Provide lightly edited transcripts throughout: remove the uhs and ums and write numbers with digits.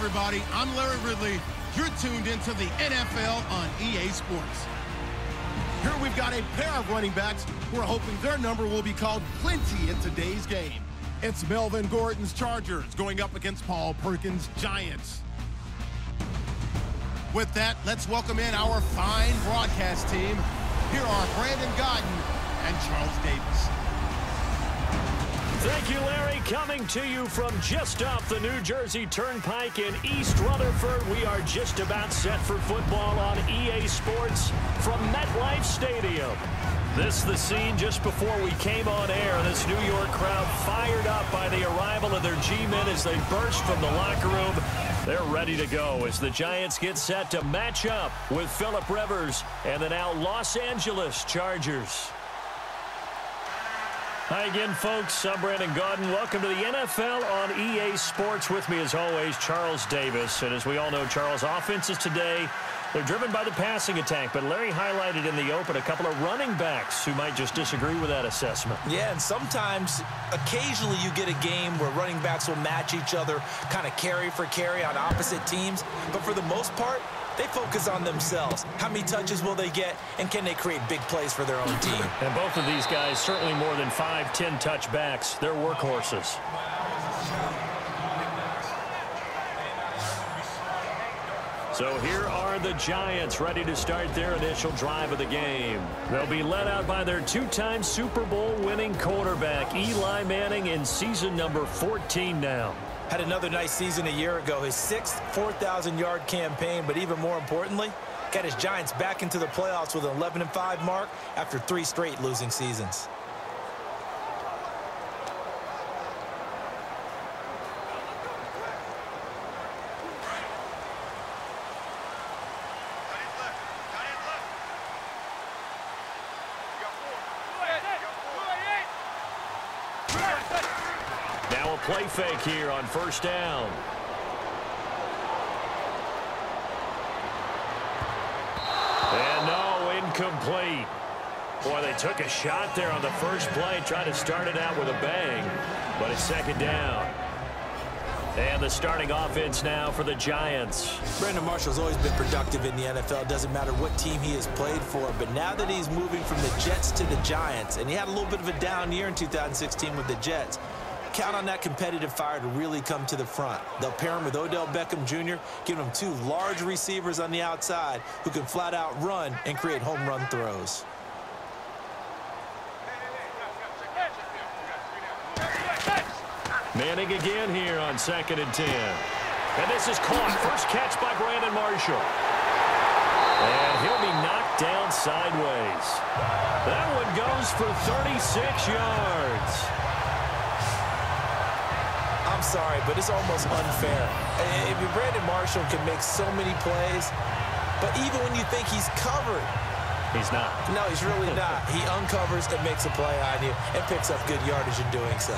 everybody. I'm Larry Ridley. You're tuned into the NFL on EA Sports. Here we've got a pair of running backs who are hoping their number will be called plenty in today's game. It's Melvin Gordon's Chargers going up against Paul Perkins' Giants. With that, let's welcome in our fine broadcast team. Here are Brandon Godden and Charles Davis. Thank you, Larry. Coming to you from just off the New Jersey Turnpike in East Rutherford. We are just about set for football on EA Sports from MetLife Stadium. This is the scene just before we came on air. This New York crowd fired up by the arrival of their G-men as they burst from the locker room. They're ready to go as the Giants get set to match up with Phillip Rivers and the now Los Angeles Chargers. Hi again, folks. I'm Brandon Godden. Welcome to the NFL on EA Sports. With me, as always, Charles Davis. And as we all know, Charles, offenses today, they're driven by the passing attack. But Larry highlighted in the open a couple of running backs who might just disagree with that assessment. Yeah, and sometimes, occasionally you get a game where running backs will match each other, kind of carry for carry on opposite teams. But for the most part, they focus on themselves. How many touches will they get, and can they create big plays for their own team? And both of these guys, certainly more than 5-10 touchbacks. They're workhorses. So here are the Giants ready to start their initial drive of the game. They'll be led out by their two-time Super Bowl winning quarterback, Eli Manning, in season number 14 now. Had another nice season a year ago, his 6th 4,000-yard campaign, but even more importantly, got his Giants back into the playoffs with an 11-5 mark after 3 straight losing seasons. Play fake here on first down. And no, incomplete. Boy, they took a shot there on the first play, tried to start it out with a bang, but it's second down. And the starting offense now for the Giants. Brandon Marshall's always been productive in the NFL. Doesn't matter what team he has played for. But now that he's moving from the Jets to the Giants, and he had a little bit of a down year in 2016 with the Jets, count on that competitive fire to really come to the front. They'll pair him with Odell Beckham Jr., give him 2 large receivers on the outside who can flat out run and create home run throws. Manning again here on 2nd and 10. And this is caught. First catch by Brandon Marshall. And he'll be knocked down sideways. That one goes for 36 yards. I'm sorry, but it's almost unfair. I mean, Brandon Marshall can make so many plays, but even when you think he's covered, he's not. No, he's really not. He uncovers and makes a play on you and picks up good yardage in doing so.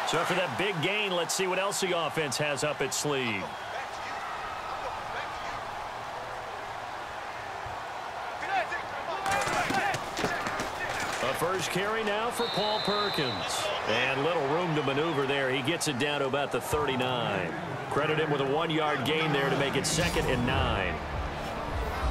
So after that big gain, let's see what else the offense has up its sleeve. A first carry now for Paul Perkins. And little room to maneuver there. He gets it down to about the 39. Credit him with a 1-yard gain there to make it 2nd and 9.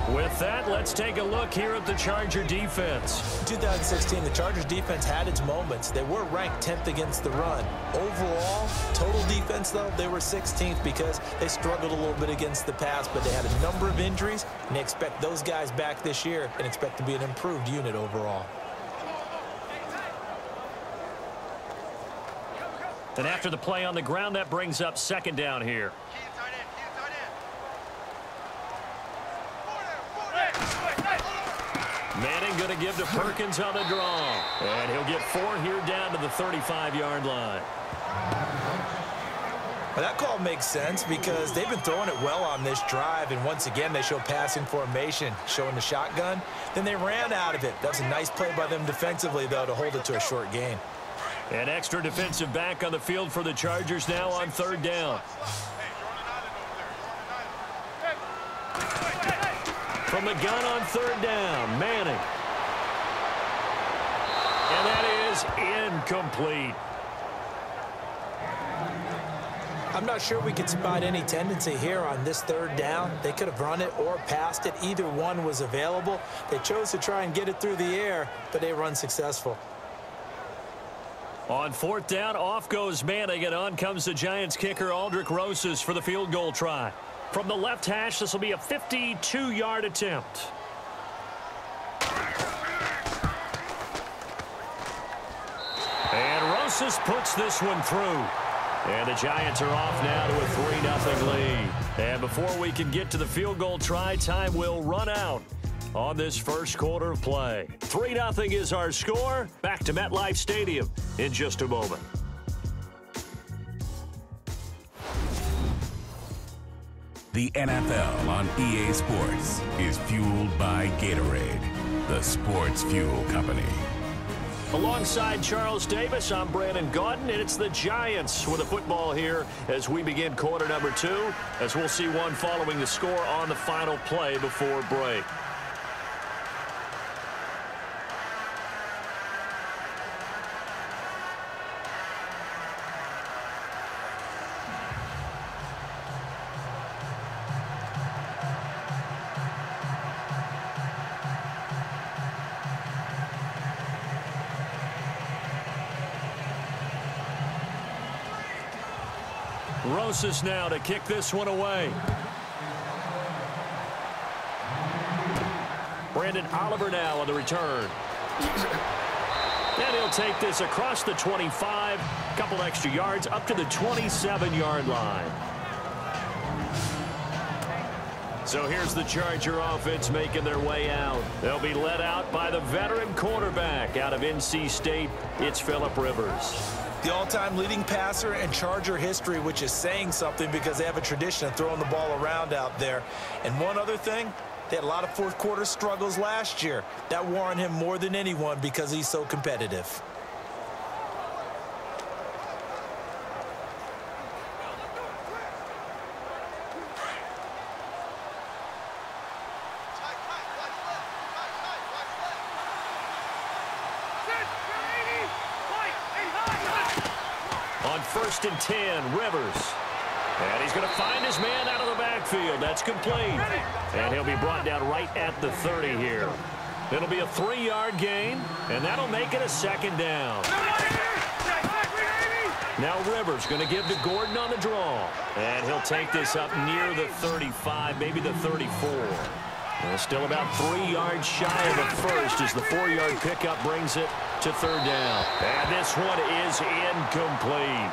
With that, let's take a look here at the Charger defense. In 2016, the Chargers defense had its moments. They were ranked 10th against the run. Overall, total defense, though, they were 16th because they struggled a little bit against the pass, but they had a number of injuries, and they expect those guys back this year and expect to be an improved unit overall. And after the play on the ground, that brings up 2nd down here. Manning going to give to Perkins on the draw. And he'll get 4 here down to the 35-yard line. Well, that call makes sense because they've been throwing it well on this drive, and once again they show passing formation, showing the shotgun. Then they ran out of it. That was a nice play by them defensively, though, to hold it to a short gain. An extra defensive back on the field for the Chargers now on 3rd down. From the gun on 3rd down, Manning. And that is incomplete. I'm not sure we could spot any tendency here on this 3rd down. They could have run it or passed it. Either one was available. They chose to try and get it through the air, but they were unsuccessful. On 4th down, off goes Manning, and on comes the Giants kicker, Aldrick Rosas, for the field goal try. From the left hash, this will be a 52-yard attempt. And Rosas puts this one through. And the Giants are off now to a 3-0 lead. And before we can get to the field goal try, time will run out on this first quarter of play. 3-0 is our score. Back to MetLife Stadium in just a moment. The NFL on EA Sports is fueled by Gatorade, the sports fuel company. Alongside Charles Davis, I'm Brandon Gaudin, and it's the Giants with the football here as we begin quarter number 2, as we'll see one following the score on the final play before break. Rosas now to kick this one away. Brandon Oliver now on the return. And he'll take this across the 25, couple extra yards up to the 27-yard line. So here's the Charger offense making their way out. They'll be led out by the veteran quarterback out of NC State. It's Phillip Rivers. The all-time leading passer in Charger history, which is saying something because they have a tradition of throwing the ball around out there. And one other thing, they had a lot of fourth-quarter struggles last year. That wore on him more than anyone because he's so competitive. On 1st and 10, Rivers. And he's going to find his man out of the backfield. That's complete. And he'll be brought down right at the 30 here. It'll be a 3-yard gain, and that'll make it a 2nd down. Now Rivers going to give to Gordon on the draw. And he'll take this up near the 35, maybe the 34. And still about 3 yards shy of the first as the 4-yard pickup brings it to 3rd down. And this one is incomplete.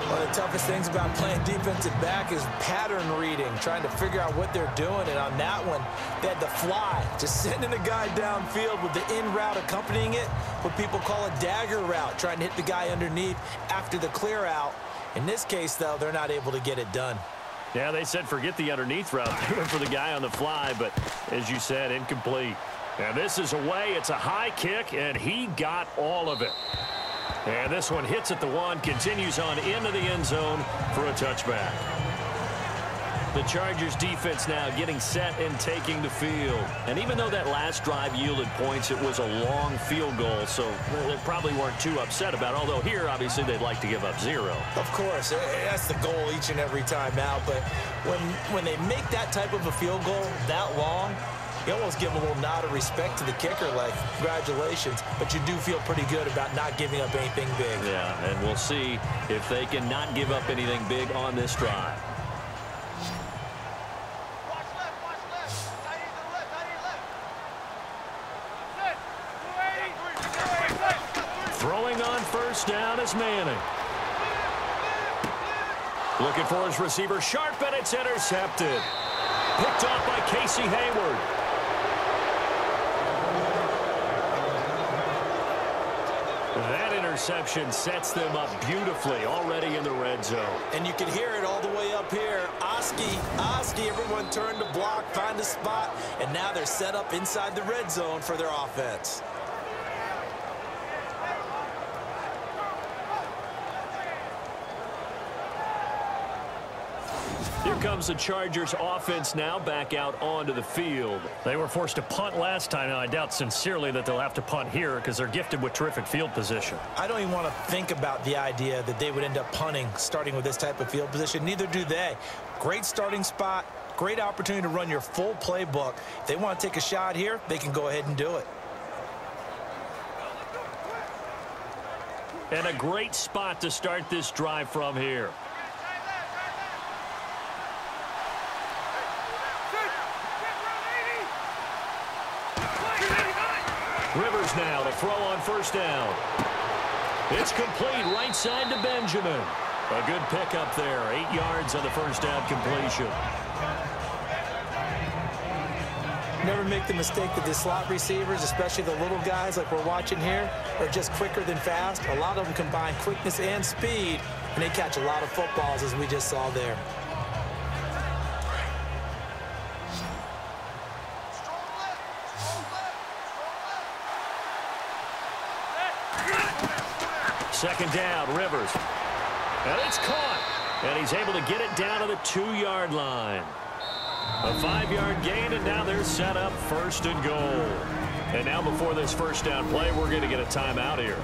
One of the toughest things about playing defensive back is pattern reading, trying to figure out what they're doing. And on that one, they had the fly, just sending a guy downfield with the in route accompanying it, what people call a dagger route, trying to hit the guy underneath after the clear out. In this case, though, they're not able to get it done. Yeah, they said forget the underneath route. They went for the guy on the fly, but as you said, incomplete. And this is away. It's a high kick, and he got all of it. And this one hits at the 1, continues on into the end zone for a touchback. The Chargers defense now getting set and taking the field. And even though that last drive yielded points, it was a long field goal, so they probably weren't too upset about it. Although here, obviously, they'd like to give up 0. Of course, that's the goal each and every time out. But when they make that type of a field goal that long, you almost give them a little nod of respect to the kicker, like, congratulations. But you do feel pretty good about not giving up anything big. Yeah, and we'll see if they can not give up anything big on this drive. Throwing on 1st down is Manning. Looking for his receiver, sharp, and it's intercepted. Picked off by Casey Hayward. That interception sets them up beautifully already in the red zone. And you can hear it all the way up here. Oski, everyone turned to block, find a spot, and now they're set up inside the red zone for their offense. Here comes the Chargers offense now back out onto the field. They were forced to punt last time. Now, I doubt sincerely that they'll have to punt here because they're gifted with terrific field position. I don't even want to think about the idea that they would end up punting starting with this type of field position. Neither do they. Great starting spot, great opportunity to run your full playbook. If they want to take a shot here, they can go ahead and do it. And a great spot to start this drive from here. Rivers now to throw on first down. It's complete right side to Benjamin. A good pickup there. 8 yards on the first down completion. Never make the mistake that the slot receivers, especially the little guys like we're watching here, are just quicker than fast. A lot of them combine quickness and speed, and they catch a lot of footballs, as we just saw there. Second down, Rivers. And it's caught. And he's able to get it down to the 2-yard line. A 5-yard gain, and now they're set up first and goal. And now before this first down play, we're going to get a timeout here,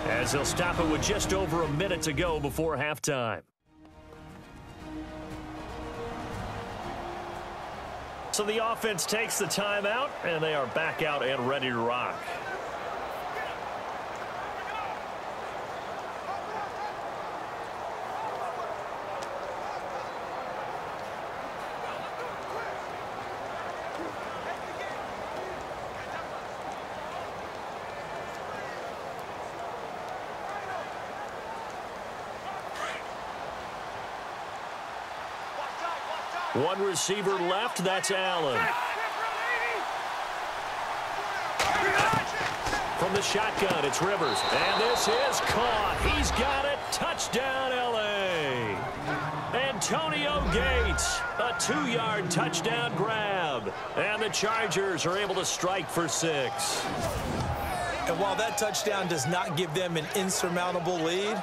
as they'll stop it with just over a minute to go before halftime. So the offense takes the timeout, and they are back out and ready to rock. One receiver left, that's Allen. From the shotgun, it's Rivers. And this is caught. He's got it. Touchdown, L.A. Antonio Gates, a 2-yard touchdown grab. And the Chargers are able to strike for 6. And while that touchdown does not give them an insurmountable lead,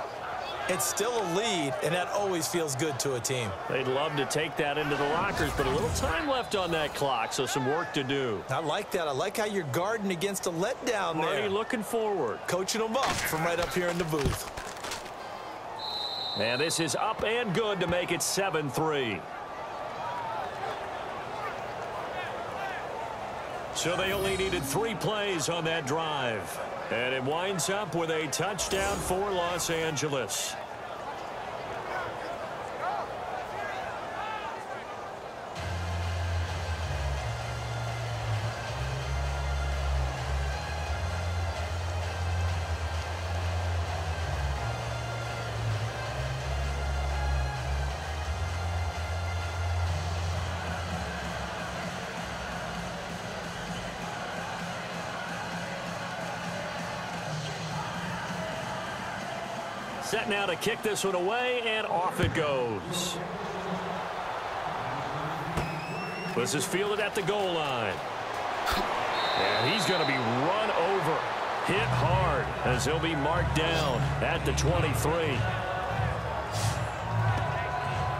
it's still a lead, and that always feels good to a team. They'd love to take that into the lockers, but a little time left on that clock, so some work to do. I like that. I like how you're guarding against a letdown there. Marty looking forward. Coaching them up from right up here in the booth. And this is up and good to make it 7-3. So they only needed 3 plays on that drive. And it winds up with a touchdown for Los Angeles. Set now to kick this one away, and off it goes. This is fielded at the goal line. And he's going to be run over, hit hard, as he'll be marked down at the 23.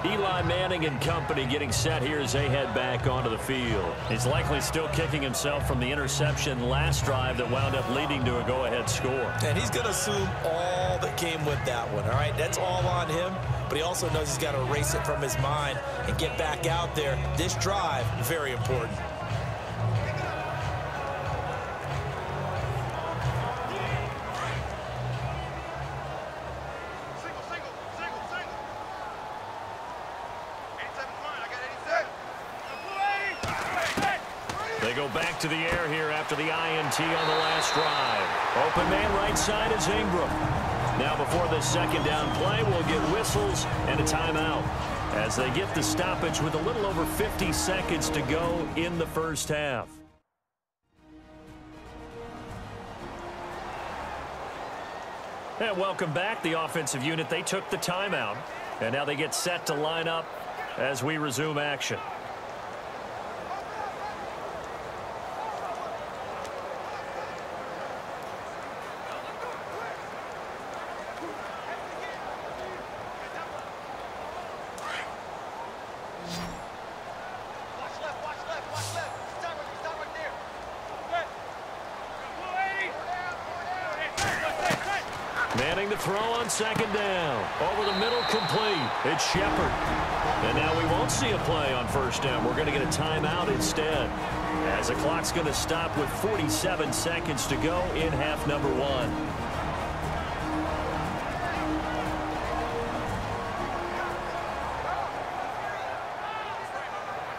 Eli Manning and company getting set here as they head back onto the field. He's likely still kicking himself from the interception last drive that wound up leading to a go-ahead score. And he's going to assume all that came with that one, all right? That's all on him, but he also knows he's got to erase it from his mind and get back out there. This drive, very important. They go back to the air here after the INT on the last drive. Open man right side is Ingram. Now before the second down play, we'll get whistles and a timeout as they get the stoppage with a little over 50 seconds to go in the first half. And welcome back. The offensive unit, they took the timeout, and now they get set to line up as we resume action. Manning the throw on second down. Over the middle, complete. It's Shepard. And now we won't see a play on first down. We're going to get a timeout instead, as the clock's going to stop with 47 seconds to go in half number 1.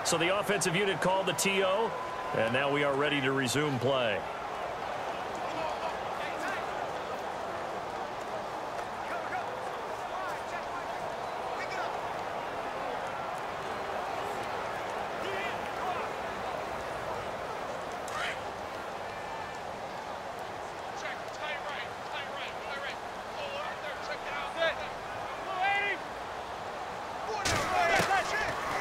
So the offensive unit called the TO, and now we are ready to resume play.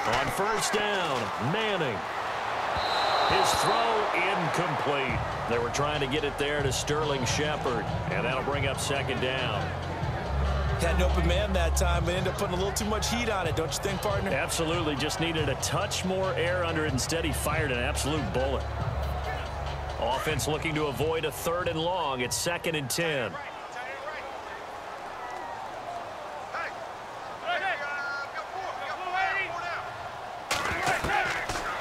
On first down, Manning. His throw incomplete. They were trying to get it there to Sterling Shepard, and that'll bring up second down. Had an open man that time, but ended up putting a little too much heat on it, don't you think, partner? Absolutely. Just needed a touch more air under it. Instead, he fired an absolute bullet. Offense looking to avoid a 3rd and long. It's 2nd and 10.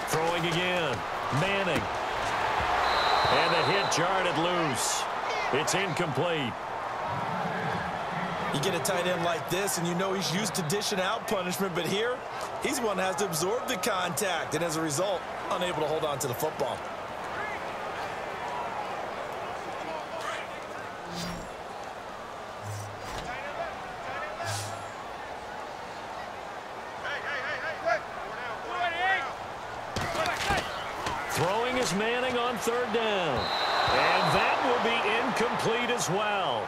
Throwing again. Manning. And the hit jarred it loose. It's incomplete. You get a tight end like this, and you know he's used to dishing out punishment, but here, he's the one that has to absorb the contact, and as a result, unable to hold on to the football. Throwing is Manning on 3rd down. And that will be incomplete as well.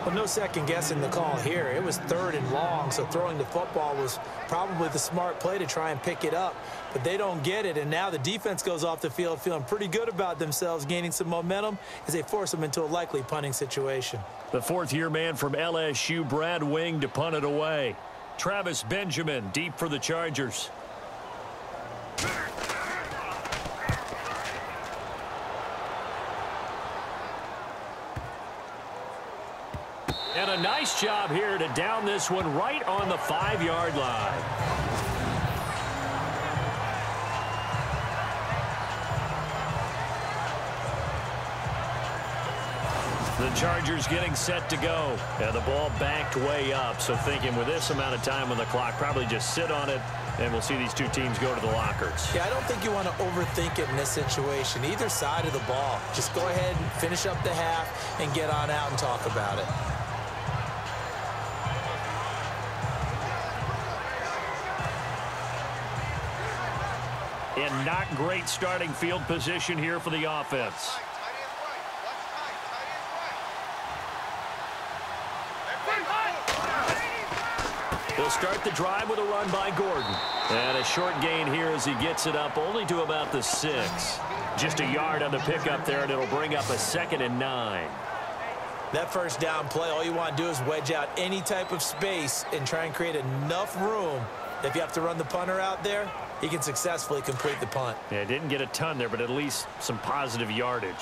Well, no second guessing the call here. It was 3rd and long, so throwing the football was probably the smart play to try and pick it up. But they don't get it, and now the defense goes off the field feeling pretty good about themselves, gaining some momentum as they force them into a likely punting situation. The 4th-year man from LSU, Brad Wing, to punt it away. Travis Benjamin deep for the Chargers. And a nice job here to down this one right on the 5-yard line. The Chargers getting set to go. And the ball backed way up. So thinking with this amount of time on the clock, probably just sit on it, and we'll see these two teams go to the lockers. Yeah, I don't think you want to overthink it in this situation. Either side of the ball. Just go ahead and finish up the half and get on out and talk about it. And not great starting field position here for the offense. They'll start the drive with a run by Gordon. And a short gain here as he gets it up only to about the 6. Just a yard on the pickup there, and it'll bring up a 2nd and 9. That first down play, all you want to do is wedge out any type of space and try and create enough room that if you have to run the punter out there, he can successfully complete the punt. Yeah, didn't get a ton there, but at least some positive yardage.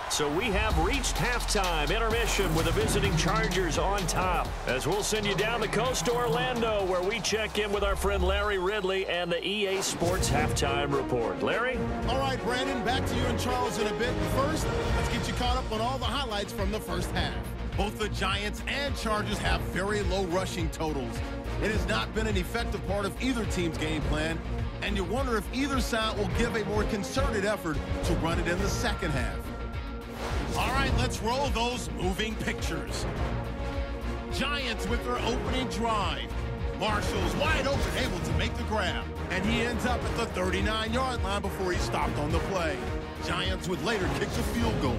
So we have reached halftime intermission with the visiting Chargers on top, as we'll send you down the coast to Orlando, where we check in with our friend Larry Ridley and the EA Sports Halftime Report. Larry? All right, Brandon, back to you and Charles in a bit. First, let's get you caught up on all the highlights from the first half. Both the Giants and Chargers have very low rushing totals. It has not been an effective part of either team's game plan, and you wonder if either side will give a more concerted effort to run it in the second half. All right, let's roll those moving pictures. Giants with their opening drive. Marshall's wide open, able to make the grab, and he ends up at the 39-yard line before he stopped on the play. Giants would later kick the field goal.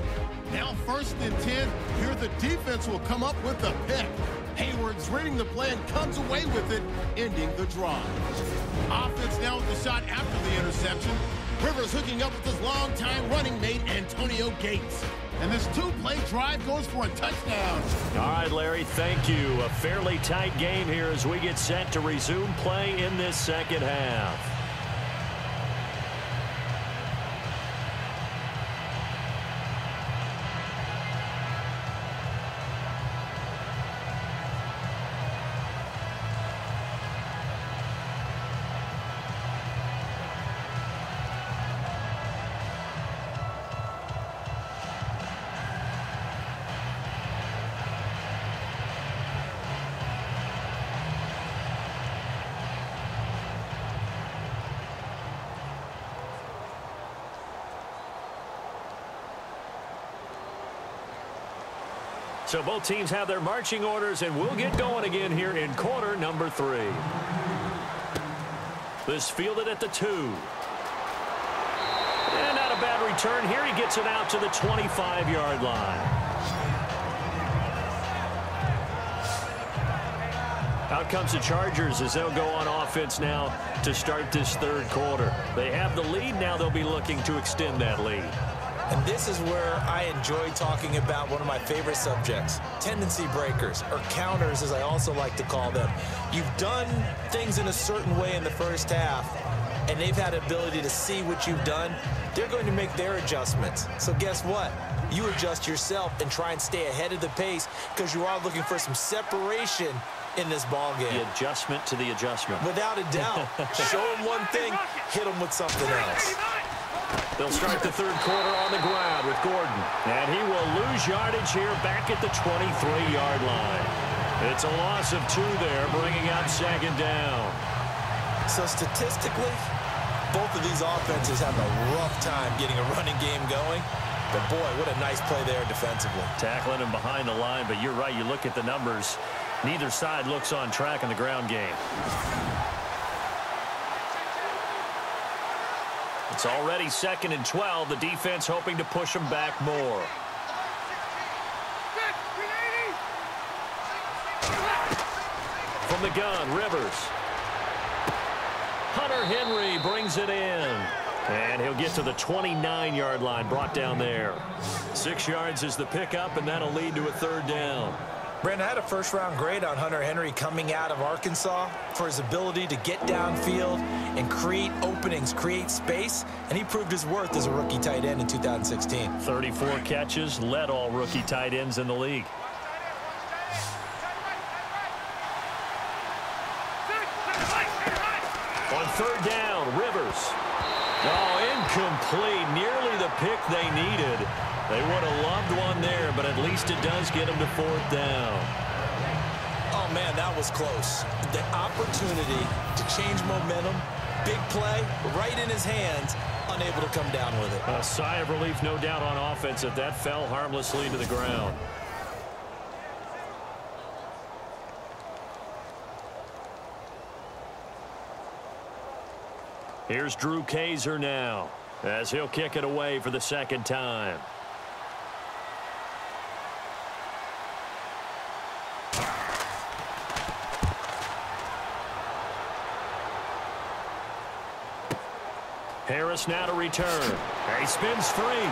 Now 1st and 10, here the defense will come up with a pick. Hayward's reading the play and comes away with it, ending the drive. Offense now with the shot after the interception. Rivers hooking up with his longtime running mate, Antonio Gates. And this 2-play drive goes for a touchdown. All right, Larry, thank you. A fairly tight game here as we get set to resume play in this second half. So both teams have their marching orders, and we'll get going again here in quarter number 3. This fielded at the 2. And not a bad return here. He gets it out to the 25-yard line. Out comes the Chargers as they'll go on offense now to start this third quarter. They have the lead. Now they'll be looking to extend that lead. And this is where I enjoy talking about one of my favorite subjects, tendency breakers, or counters as I also like to call them. You've done things in a certain way in the first half, and they've had the ability to see what you've done. They're going to make their adjustments. So guess what? You adjust yourself and try and stay ahead of the pace because you are looking for some separation in this ball game. The adjustment to the adjustment. Without a doubt. Show them one thing, hit them with something else. They'll start the third quarter on the ground with Gordon. And he will lose yardage here back at the 23-yard line. It's a loss of 2 there, bringing out second down. So statistically, both of these offenses have a rough time getting a running game going. But boy, what a nice play there defensively. Tackling him behind the line, but you're right. You look at the numbers. Neither side looks on track in the ground game. It's already 2nd and 12. The defense hoping to push them back more. From the gun, Rivers. Hunter Henry brings it in. And he'll get to the 29-yard line, brought down there. 6 yards is the pickup, and that'll lead to a third down. Brandon, I had a first-round grade on Hunter Henry coming out of Arkansas for his ability to get downfield and create openings, create space, and he proved his worth as a rookie tight end in 2016. 34 catches, led all rookie tight ends in the league. On third down, Rivers. Oh, incomplete. Nearly the pick they needed. They would have loved one there, but at least it does get them to 4th down. Oh, man, that was close. The opportunity to change momentum, big play, right in his hands, unable to come down with it. A sigh of relief, no doubt, on offense that that fell harmlessly to the ground. Here's Drew Kaiser now, as he'll kick it away for the second time. Harris now to return. He spins free.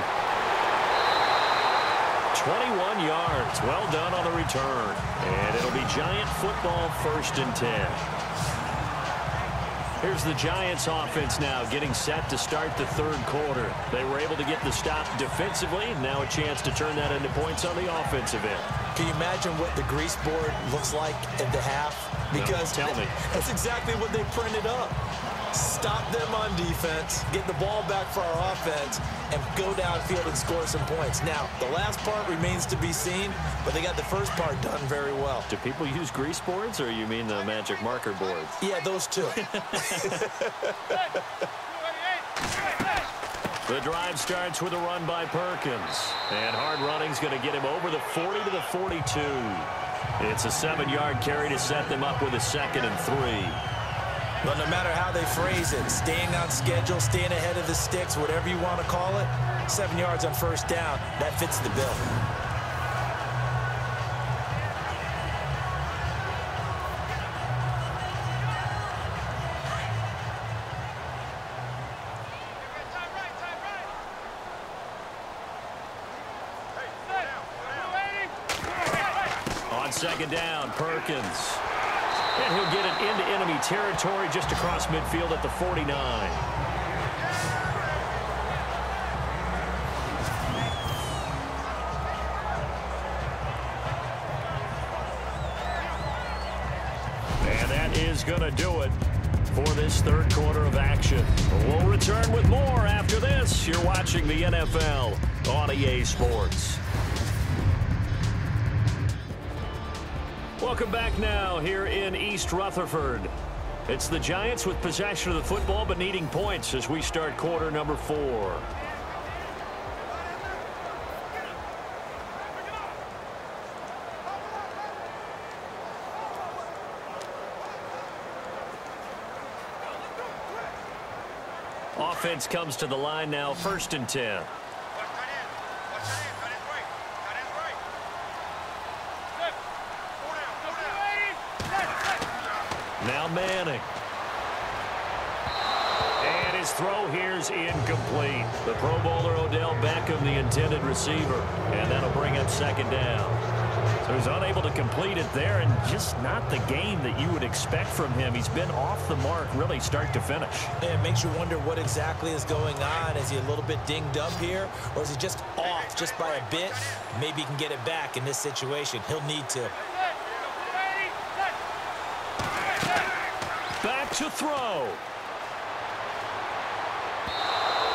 21 yards. Well done on the return. And it'll be Giant football, 1st and 10. Here's the Giants offense now getting set to start the third quarter. They were able to get the stop defensively. Now a chance to turn that into points on the offensive end. Can you imagine what the grease board looks like at the half? Because no, tell me. That's exactly what they printed up. Stop them on defense, get the ball back for our offense, and go downfield and score some points. Now, the last part remains to be seen, but they got the first part done very well. Do people use grease boards, or you mean the magic marker boards? Yeah, those two. The drive starts with a run by Perkins. And hard running's going to get him over the 40 to the 42. It's a 7-yard carry to set them up with a 2nd and 3. But no matter how they phrase it, staying on schedule, staying ahead of the sticks, whatever you want to call it, 7 yards on first down, that fits the bill. On second down, Perkins. And he'll get it into enemy territory just across midfield at the 49. And that is going to do it for this third quarter of action. We'll return with more after this. You're watching the NFL on EA Sports. Welcome back now here in East Rutherford. It's the Giants with possession of the football but needing points as we start quarter number 4. Offense comes to the line now, 1st and 10. Now Manning. And his throw here's incomplete. The Pro Bowler Odell Beckham, the intended receiver. And that'll bring up 2nd down. So he's unable to complete it there, and just not the game that you would expect from him. He's been off the mark really start to finish. Yeah, it makes you wonder what exactly is going on. Is he a little bit dinged up here, or is he just off just by a bit? Maybe he can get it back in this situation. He'll need to. Back to throw.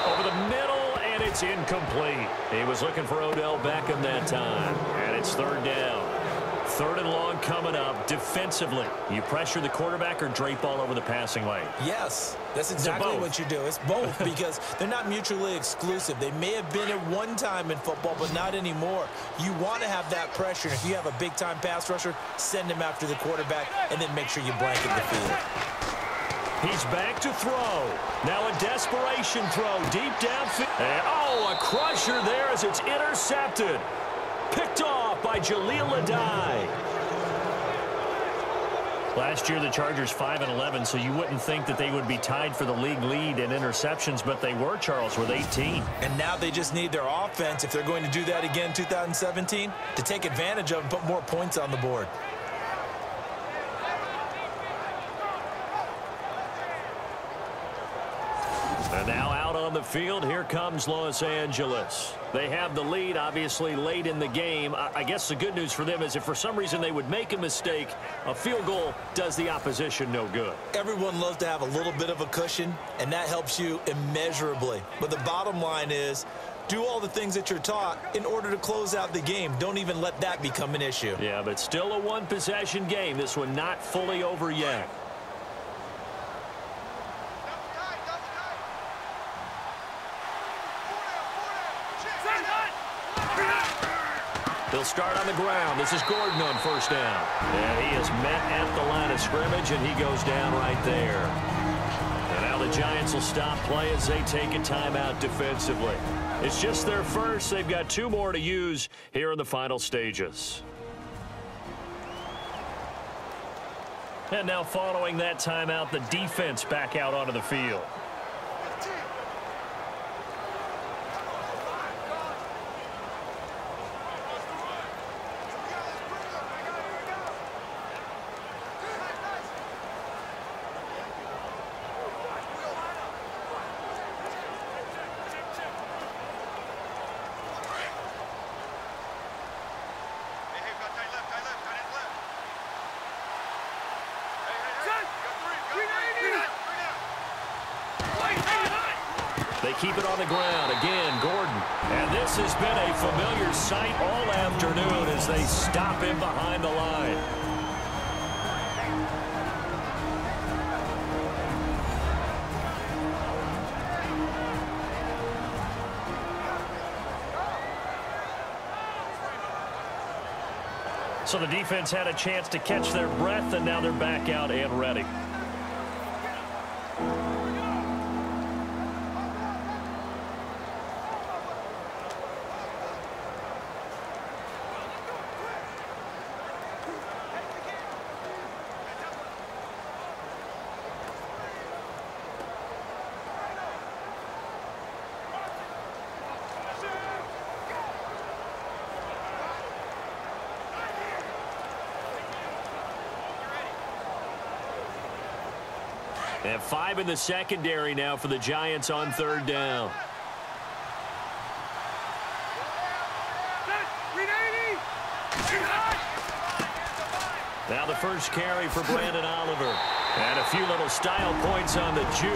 Over the middle, and it's incomplete. He was looking for Odell Beckham that time, and it's 3rd down. 3rd and long coming up. Defensively, you pressure the quarterback or drape all over the passing lane? Yes, that's exactly what you do. It's both because they're not mutually exclusive. They may have been at one time in football, but not anymore. You want to have that pressure. If you have a big-time pass rusher, send him after the quarterback, and then make sure you blanket the field. He's back to throw. Now a desperation throw deep downfield. And, oh, a crusher there as it's intercepted. Picked off by Jaleel Adai. Last year, the Chargers 5-11, so you wouldn't think that they would be tied for the league lead in interceptions, but they were, Charles, with 18. And now they just need their offense, if they're going to do that again 2017, to take advantage of and put more points on the board. And now out on the field, here comes Los Angeles. They have the lead, obviously, late in the game. I guess the good news for them is if for some reason they would make a mistake, a field goal does the opposition no good. Everyone loves to have a little bit of a cushion, and that helps you immeasurably. But the bottom line is, do all the things that you're taught in order to close out the game. Don't even let that become an issue. Yeah, but still a one-possession game. This one not fully over yet. He'll start on the ground. This is Gordon on 1st down. And he is met at the line of scrimmage, and he goes down right there. And now the Giants will stop play as they take a timeout defensively. It's just their first. They've got 2 more to use here in the final stages. And now following that timeout, the defense back out onto the field. They keep it on the ground. Again, Gordon. And this has been a familiar sight all afternoon as they stop him behind the line. So the defense had a chance to catch their breath, and now they're back out and ready. And 5 in the secondary now for the Giants on 3rd down. Now the first carry for Brandon Oliver. And a few little style points on the juke,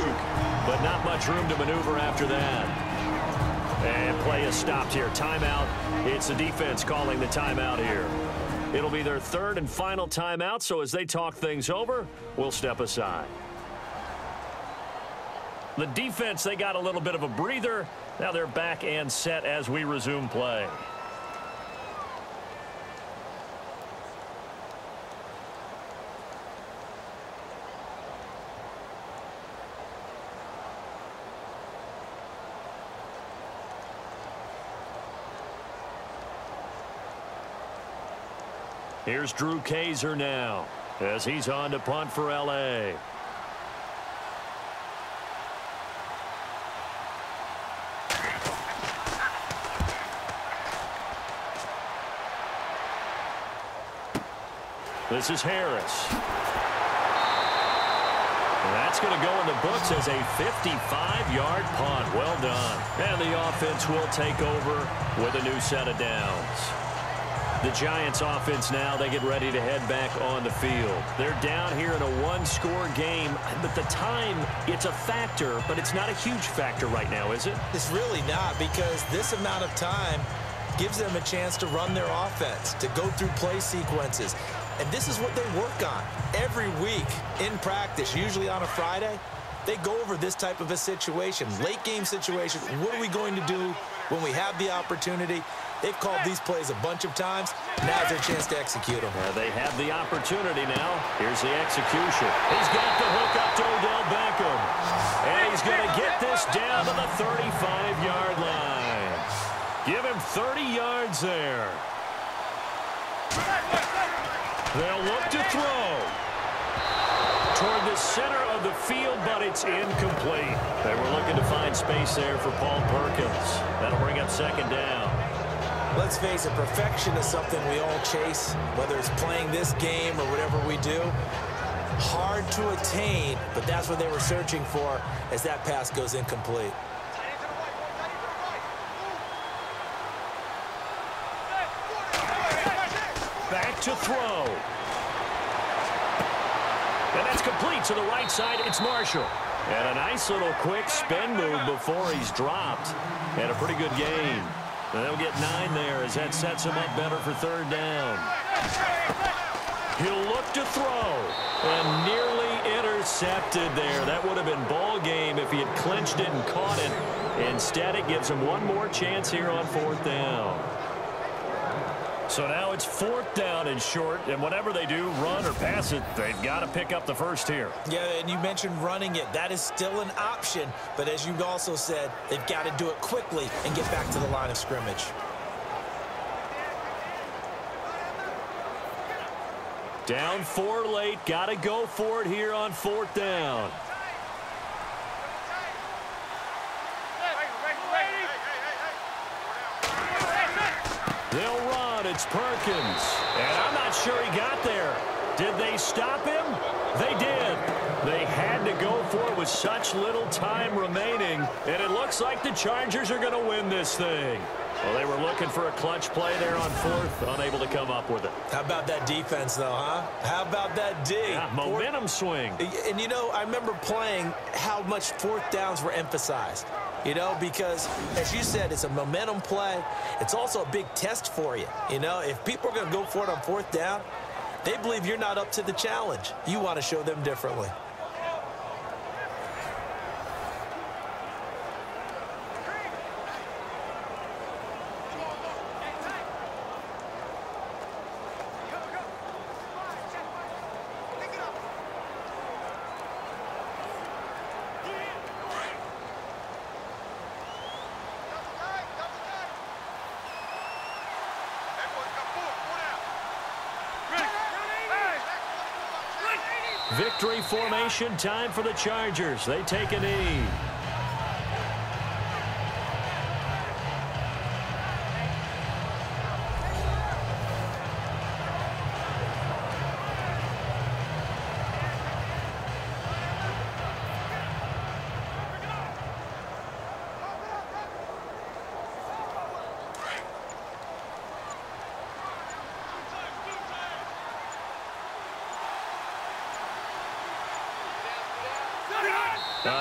but not much room to maneuver after that. And play is stopped here. Timeout. It's the defense calling the timeout here. It'll be their 3rd and final timeout, so as they talk things over, we'll step aside. The defense, they got a little bit of a breather. Now they're back and set as we resume play. Here's Drew Kaiser now as he's on to punt for L.A. This is Harris. And that's going to go in the books as a 55-yard punt. Well done. And the offense will take over with a new set of downs. The Giants offense now, they get ready to head back on the field. They're down here in a one-score game, but the time, it's a factor, but it's not a huge factor right now, is it? It's really not, because this amount of time gives them a chance to run their offense, to go through play sequences. And this is what they work on every week in practice, usually on a Friday. They go over this type of a situation, late game situation. What are we going to do when we have the opportunity? They've called these plays a bunch of times. Now's their chance to execute them. They have the opportunity now. Here's the execution. He's got the hook up to Odell Beckham. And he's going to get this down to the 35-yard line. Give him 30 yards there. They'll look to throw toward the center of the field, but it's incomplete. They were looking to find space there for Paul Perkins. That'll bring up second down. Let's face it, perfection is something we all chase, whether it's playing this game or whatever we do. Hard to attain, but that's what they were searching for as that pass goes incomplete. Back to throw. And that's complete to the right side. It's Marshall. And a nice little quick spin move before he's dropped. And a pretty good gain. And they'll get 9 there as that sets him up better for third down. He'll look to throw. And nearly intercepted there. That would have been ball game if he had clinched it and caught it. Instead, it gives him one more chance here on fourth down. So now it's fourth down and short, and whatever they do, run or pass it, they've got to pick up the first here. Yeah, and you mentioned running it. That is still an option, but as you also said, they've got to do it quickly and get back to the line of scrimmage. Down 4 late, got to go for it here on fourth down. They'll run. It's Perkins. And I'm not sure he got there. Did they stop him? They did. They had to go for it with such little time remaining. And it looks like the Chargers are going to win this thing. Well, they were looking for a clutch play there on fourth, unable to come up with it. How about that defense, though, huh? How about that D? Yeah, momentum swing. And, you know, I remember playing how much fourth downs were emphasized. You know, because, as you said, it's a momentum play. It's also a big test for you. You know, if people are going to go for it on fourth down, they believe you're not up to the challenge. You want to show them differently. Victory formation, time for the Chargers. They take a knee.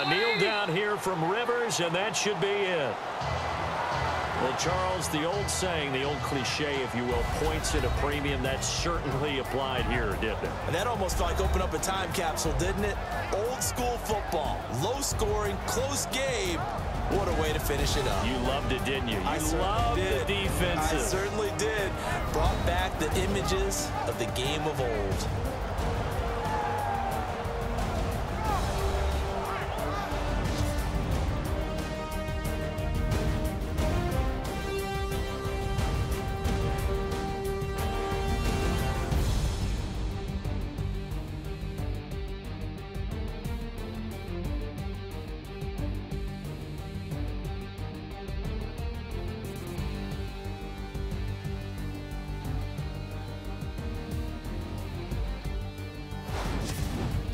Kneel down here from Rivers, and that should be it. Well, Charles, the old saying, the old cliche, if you will, points at a premium, that certainly applied here, didn't it? And that almost like opened up a time capsule, didn't it? Old school football, low scoring, close game. What a way to finish it up. You loved it, didn't you? You loved the defensive. I certainly did. Brought back the images of the game of old.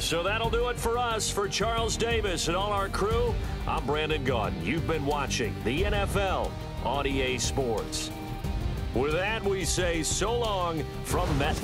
So that'll do it for us. For Charles Davis and all our crew, I'm Brandon Gaudin. You've been watching the NFL on EA Sports. With that, we say so long from METLIFE.